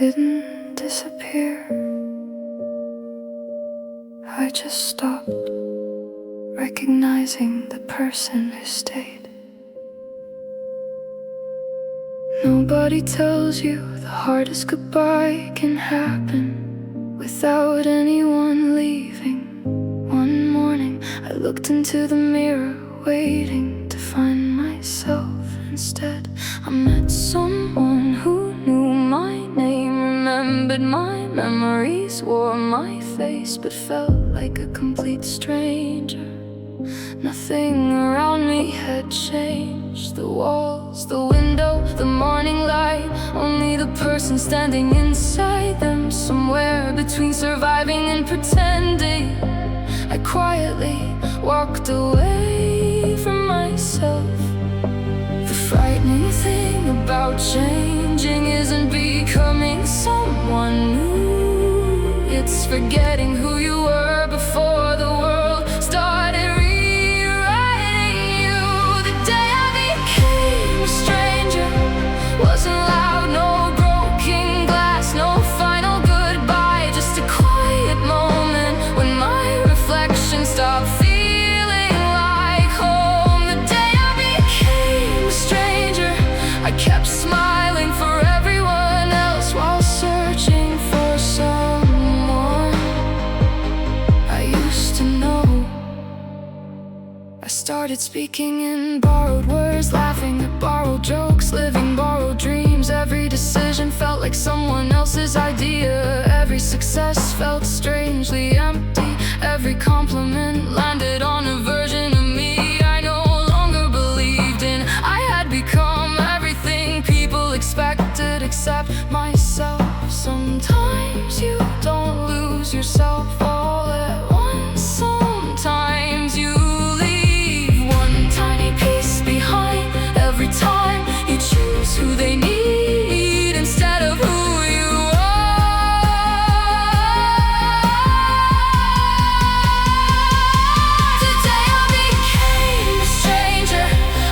didn't disappear. I just stopped recognizing the person who stayed. Nobody tells you the hardest goodbye can happen without anyone leaving. One morning I looked into the mirror, waiting to find myself. Instead, I met someone who knew my name, remembered my memories, wore my face, but felt like a complete stranger. Nothing around me had changed. The walls, the window, the morning light, only the person standing inside them. Somewhere between surviving and pretending, I quietly walked away from myself. The frightening thing about changing isn't becoming someone new. It's forgetting who you were before the world started rewriting you. The day I became a stranger wasn't loud, no broken glass, no final goodbye, just a quiet moment when my reflection stopped feeling like home. The day I became a stranger, I kept smiling for everyone else while searching for someone I used to know. I started speaking in borrowed words, laughing at borrowed jokes, living borrowed dreams. Every decision felt like someone else's idea. Every success felt strangely empty. Every compliment landed on a version of me I no longer believed in. I had become everything people expected except myself. Sometimes you don't lose yourself all at once. Sometimes you leave one tiny piece behind every time you choose who they need instead of who you are. The day I became a stranger,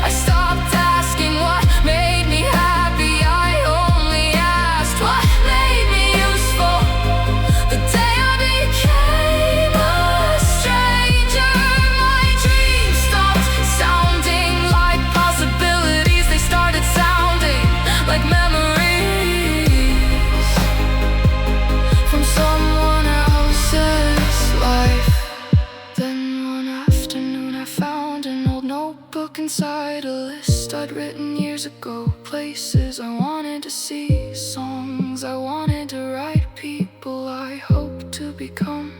I stopped asking what made me happy. I only asked what made me useful. The day I became a stranger, my dreams stopped sounding like possibilities. They started sounding like memories from someone else's life. Then one afternoon I found an old notebook inside a list I'd written years ago. Places I wanted to see, songs I wanted to write, people I hoped to become.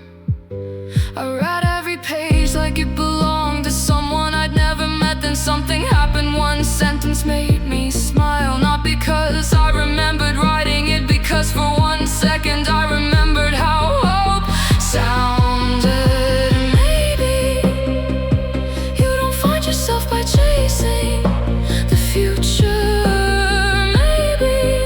I read every page like it belonged to someone I'd never met. Then something happened, one sentence made me smile. Not because I remembered writing it, because for 1 second I remembered how hope sounded. Maybe you don't find yourself by chasing the future. Maybe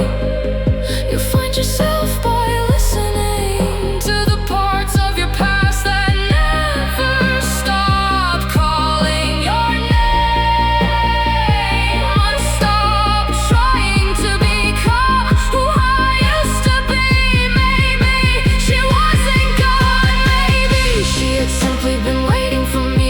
you'll find yourself by listening to the parts of your past that never stop calling your name. Stop trying to become who I used to be. Maybe she wasn't gone. Maybe she had simply been waiting for me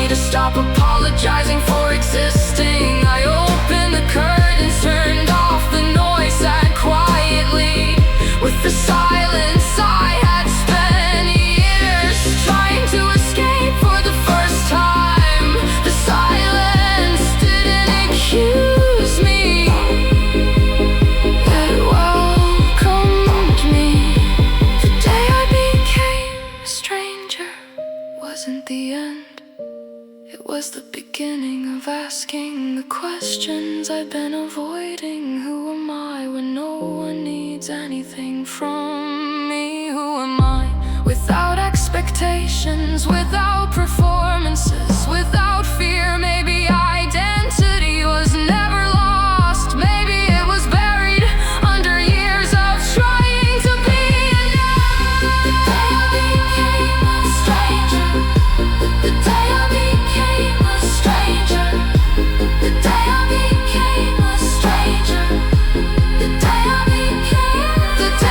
to stop apologizing for existing. I opened the curtains, turned off the noise, sat quietly with the silence I had spent years trying to escape for the first time. The silence didn't accuse me, it welcomed me. The day I became a stranger wasn't the end. It was the beginning of asking the questions I've been avoiding. Who am I when no one needs anything from me? Who am I without expectations, without performances, without fear? Maybe identity was never lost. Maybe it was buried under years of trying to be enough. The day I became a stranger, the day I became a stranger, the day I became a stranger, the day I became, the day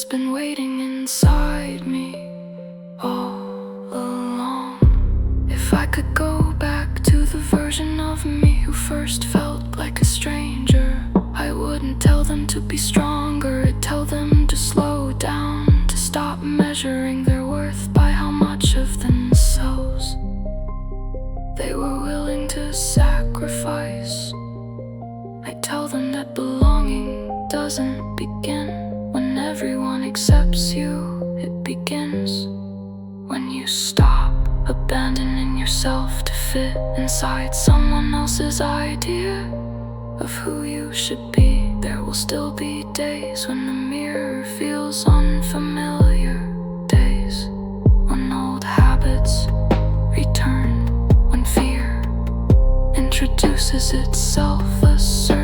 just been waiting inside me all along. If I could go back to the version of me who first felt like a stranger, I wouldn't tell them to be stronger, I'd tell them to slow down, to stop measuring their worth by how much of themselves they were willing to sacrifice. I tell them that belonging doesn't begin when everyone accepts you. It begins when you stop abandoning yourself to fit inside someone else's idea of who you should be. There will still be days when the mirror feels unfamiliar, days when old habits return, when fear introduces itself assertively.